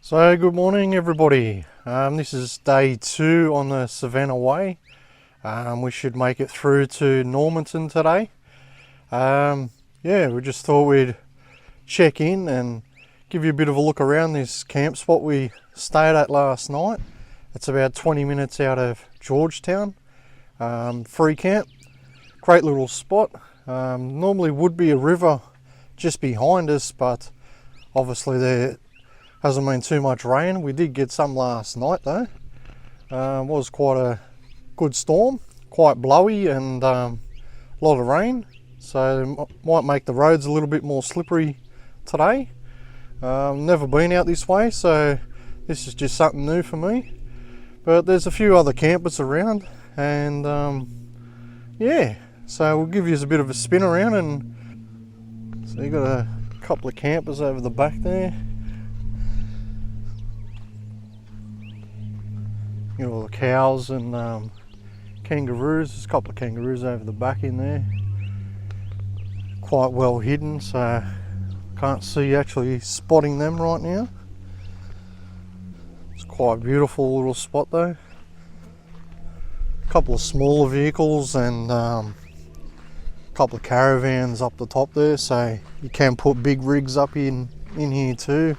So good morning everybody. This is day 2 on the Savannah Way. We should make it through to Normanton today. We just thought we'd check in and give you a bit of a look around this camp spot we stayed at last night. It's about 20 minutes out of Georgetown. Free camp, great little spot. Normally would be a river just behind us, but obviously there hasn't been too much rain. We did get some last night though. It was quite a good storm, quite blowy and a lot of rain, so it might make the roads a little bit more slippery today. Never been out this way, so this is just something new for me. But there's a few other campers around, and so we'll give you a bit of a spin around. And so you got a couple of campers over the back there. You know, all the cows and kangaroos. There's a couple of kangaroos over the back in there, quite well hidden, so can't see actually spotting them right now. It's quite a beautiful little spot though. A couple of smaller vehicles and a couple of caravans up the top there, so you can put big rigs up in here too.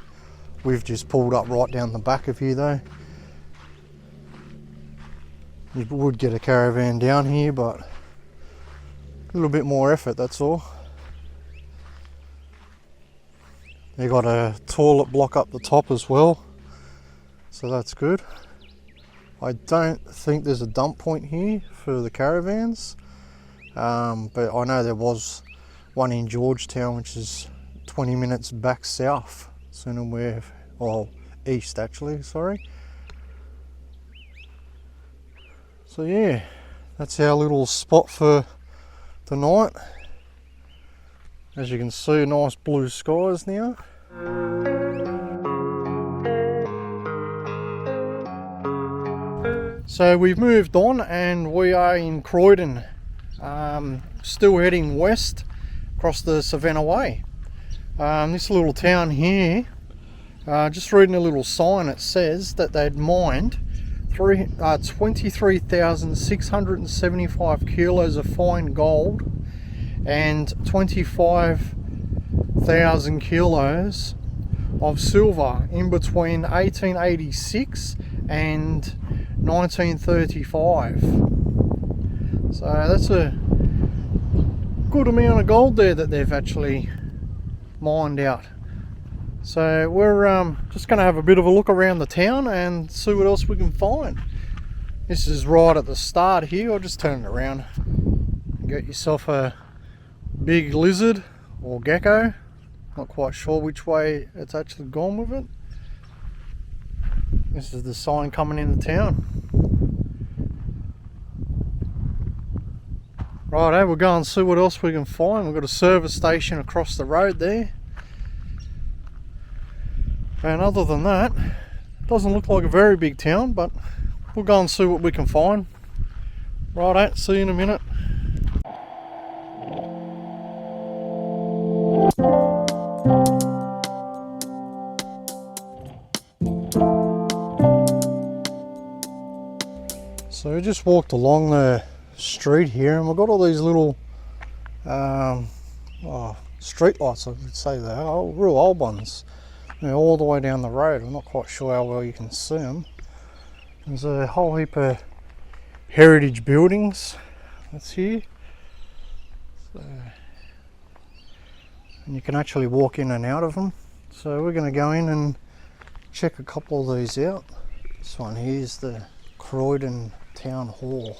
We've just pulled up right down the back of here though. You would get a caravan down here, but a little bit more effort, that's all. They got a toilet block up the top as well, so that's good. I don't think there's a dump point here for the caravans, but I know there was one in Georgetown, which is 20 minutes back south, east actually, sorry. So yeah, that's our little spot for tonight. As you can see, nice blue skies now. So we've moved on and we are in Croydon, still heading west across the Savannah Way. This little town here, just reading a little sign, it says that they'd mined 23,675 kilos of fine gold and 25,000 kilos of silver in between 1886 and 1935. So that's a good amount of gold there that they've actually mined out. So we're just going to have a bit of a look around the town and see what else we can find. This is right at the start here. I'll just turn it around. Get yourself a big lizard or gecko. Not quite sure which way it's actually gone with it. This is the sign coming into town. Righto, we'll go and see what else we can find. We've got a service station across the road there. And other than that, it doesn't look like a very big town, but we'll go and see what we can find. Righto, see you in a minute. So we just walked along the street here and we've got all these little street lights, I would say they are, real old ones. They're all the way down the road. I'm not quite sure how well you can see them. There's a whole heap of heritage buildings that's here. So, and you can actually walk in and out of them. So we're going to go in and check a couple of these out. This one here is the Croydon Town Hall.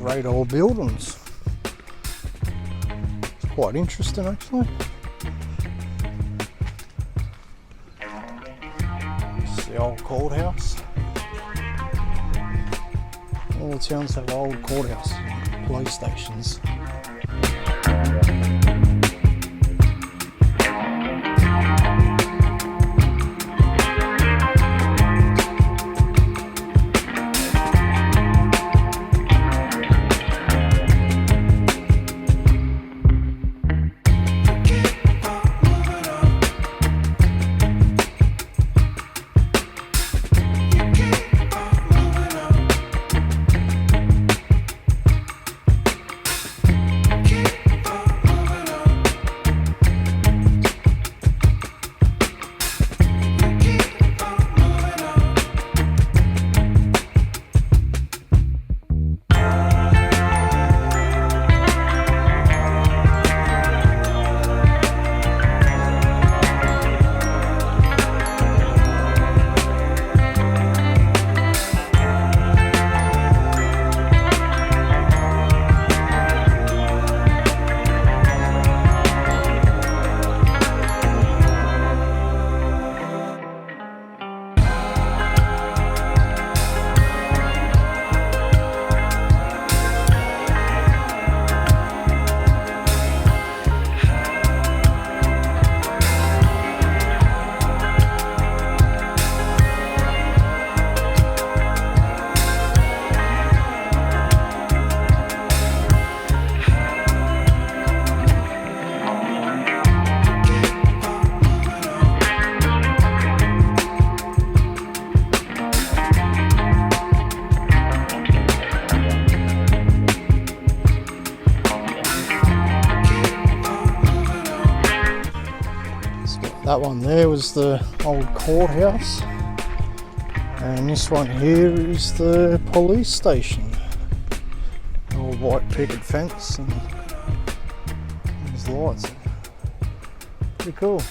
Great old buildings. It's quite interesting actually. It's the old courthouse. All the towns have old courthouses and police stations. That one there was the old courthouse, and this one here is the police station. Old white picket fence and these lights. Pretty cool.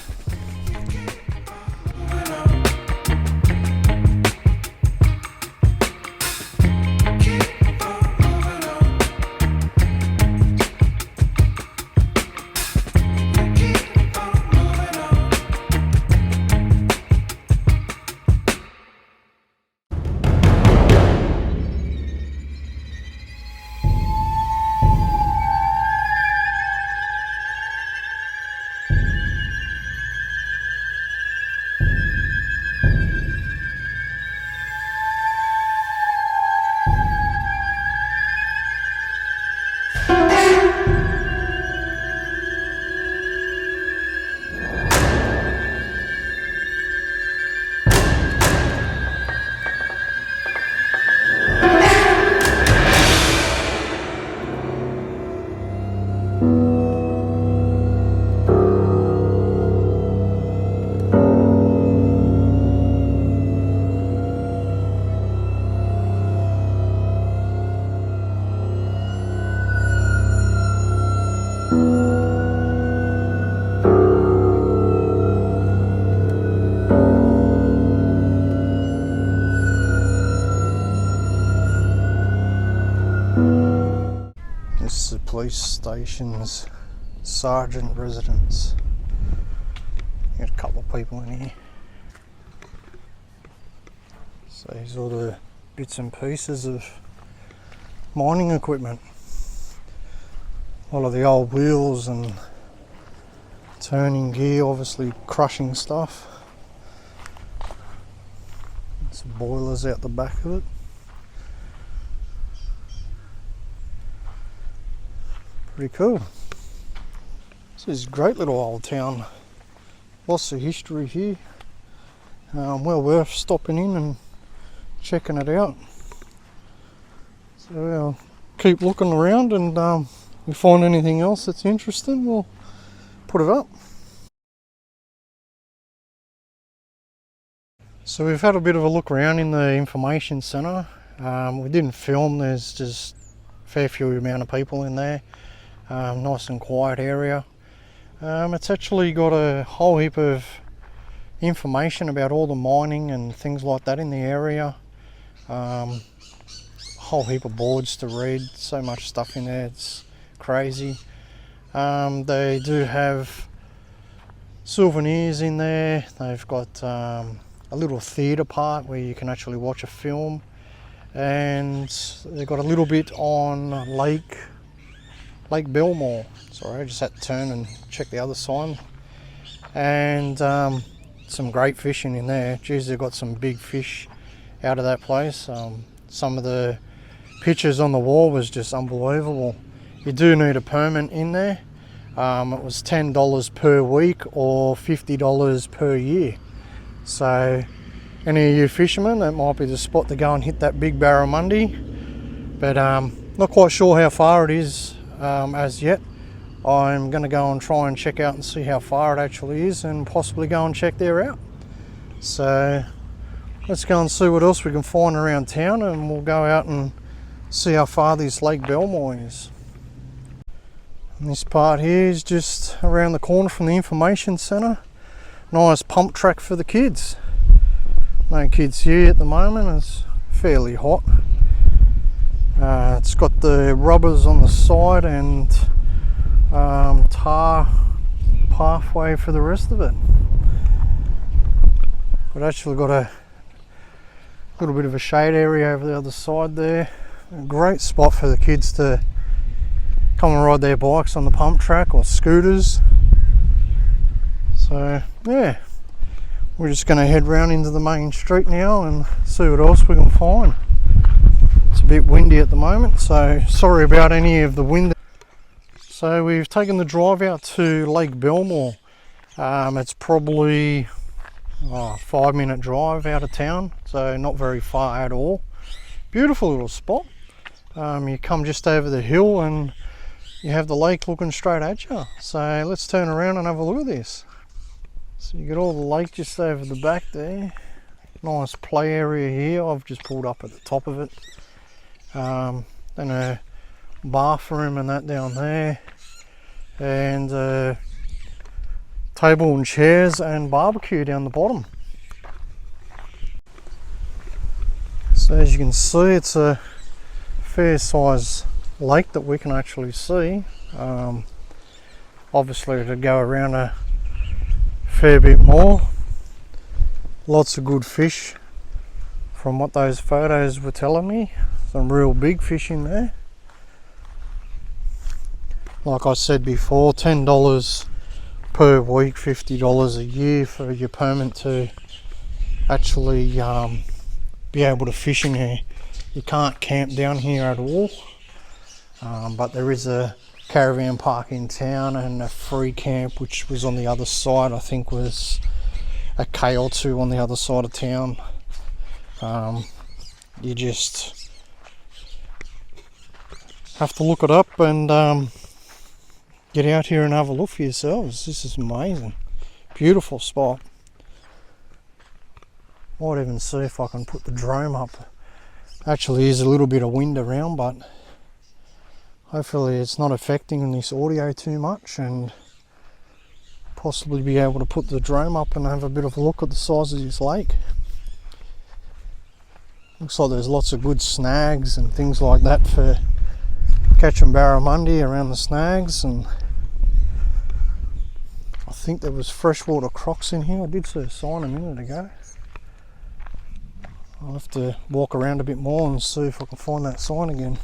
This is the police station's sergeant residence. Got a couple of people in here. So these are all the bits and pieces of mining equipment. A lot of the old wheels and turning gear, obviously crushing stuff. Some boilers out the back of it. Pretty cool. This is a great little old town. Lots of history here. Well worth stopping in and checking it out. So I'll keep looking around, and if we find anything else that's interesting, we'll put it up. So we've had a bit of a look around in the information centre. We didn't film, there's just a fair few amount of people in there. Nice and quiet area. It's actually got a whole heap of information about all the mining and things like that in the area. Whole whole heap of boards to read. So much stuff in there, it's crazy. They do have souvenirs in there. They've got a little theatre part where you can actually watch a film, and they've got a little bit on Lake Belmore. Sorry, I just had to turn and check the other sign. And some great fishing in there. Geez, they've got some big fish out of that place. Some of the pictures on the wall was just unbelievable. You do need a permit in there. It was $10 per week or $50 per year. So any of you fishermen, that might be the spot to go and hit that big barramundi. But not quite sure how far it is as yet. I'm going to go and try and check out and see how far it actually is, and possibly go and check there out. So let's go and see what else we can find around town, and we'll go out and see how far this Lake Belmore is. And this part here is just around the corner from the information centre. Nice pump track for the kids. No kids here at the moment, it's fairly hot. It's got the rubbers on the side and tar pathway for the rest of it. We've actually got a little bit of a shade area over the other side there. A great spot for the kids to come and ride their bikes on the pump track or scooters. So yeah, we're just going to head round into the main street now and see what else we can find. It's a bit windy at the moment, so sorry about any of the wind. So we've taken the drive out to Lake Belmore. It's probably a 5-minute drive out of town, so not very far at all. Beautiful little spot. You come just over the hill and you have the lake looking straight at you. So let's turn around and have a look at this. So you got all the lake just over the back there. Nice play area here. I've just pulled up at the top of it. Then a bathroom and that down there, and table and chairs and barbecue down the bottom. So as you can see, it's a fair size lake that we can actually see. Obviously to go around a fair bit more. Lots of good fish from what those photos were telling me. Some real big fish in there. Like I said before, $10 per week, $50 a year for your permit to actually be able to fish in here. You can't camp down here at all, but there is a caravan park in town and a free camp which was on the other side. I think was a K or two on the other side of town. You just have to look it up and get out here and have a look for yourselves. This is amazing. Beautiful spot. Might even see if I can put the drone up. Actually is a little bit of wind around, but hopefully it's not affecting this audio too much, and possibly be able to put the drone up and have a bit of a look at the size of this lake. Looks like there's lots of good snags and things like that for catching barramundi around the snags, and I think there was freshwater crocs in here. I did see a sign a minute ago. I'll have to walk around a bit more and see if I can find that sign again.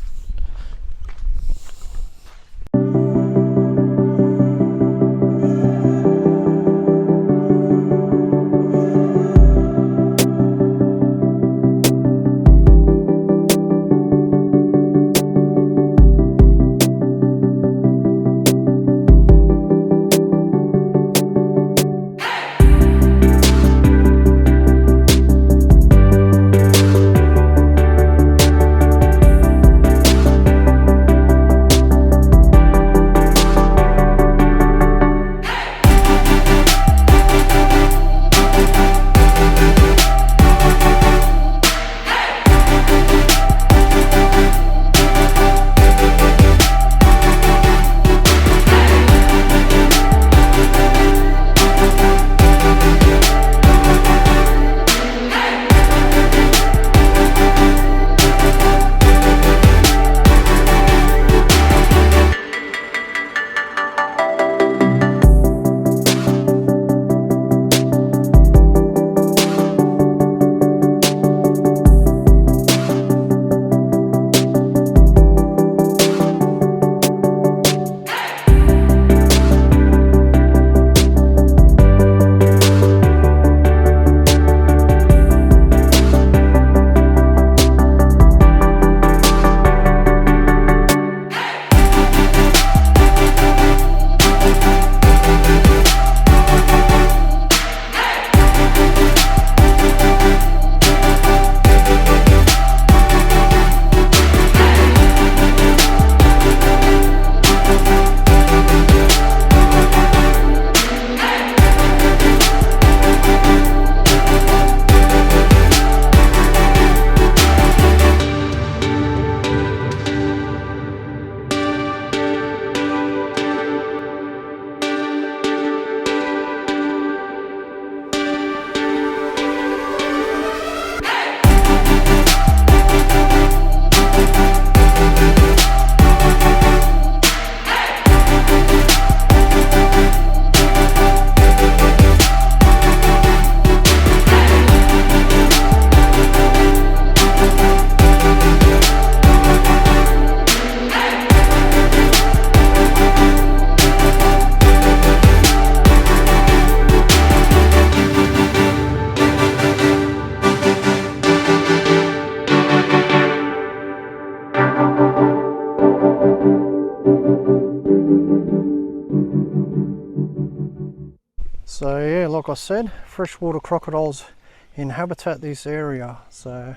So yeah, like I said, freshwater crocodiles inhabitat this area, so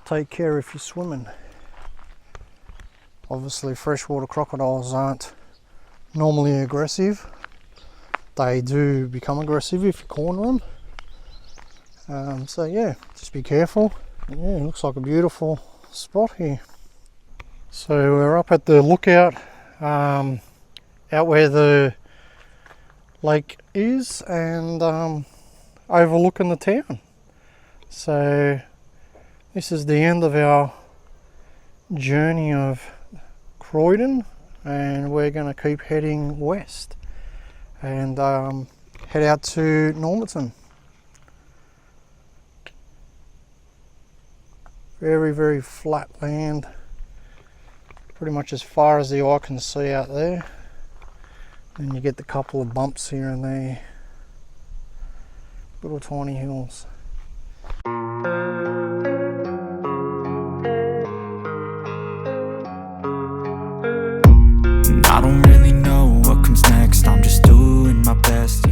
take care if you're swimming. Obviously freshwater crocodiles aren't normally aggressive. They do become aggressive if you corner them. So yeah, just be careful. Yeah, it looks like a beautiful spot here. So we're up at the lookout out where the lake is, and overlooking the town. So this is the end of our journey of Croydon, and we're going to keep heading west and head out to Normanton. Very, very flat land, pretty much as far as the eye can see out there. Then you get the couple of bumps here and there, little tiny hills. I don't really know what comes next, I'm just doing my best.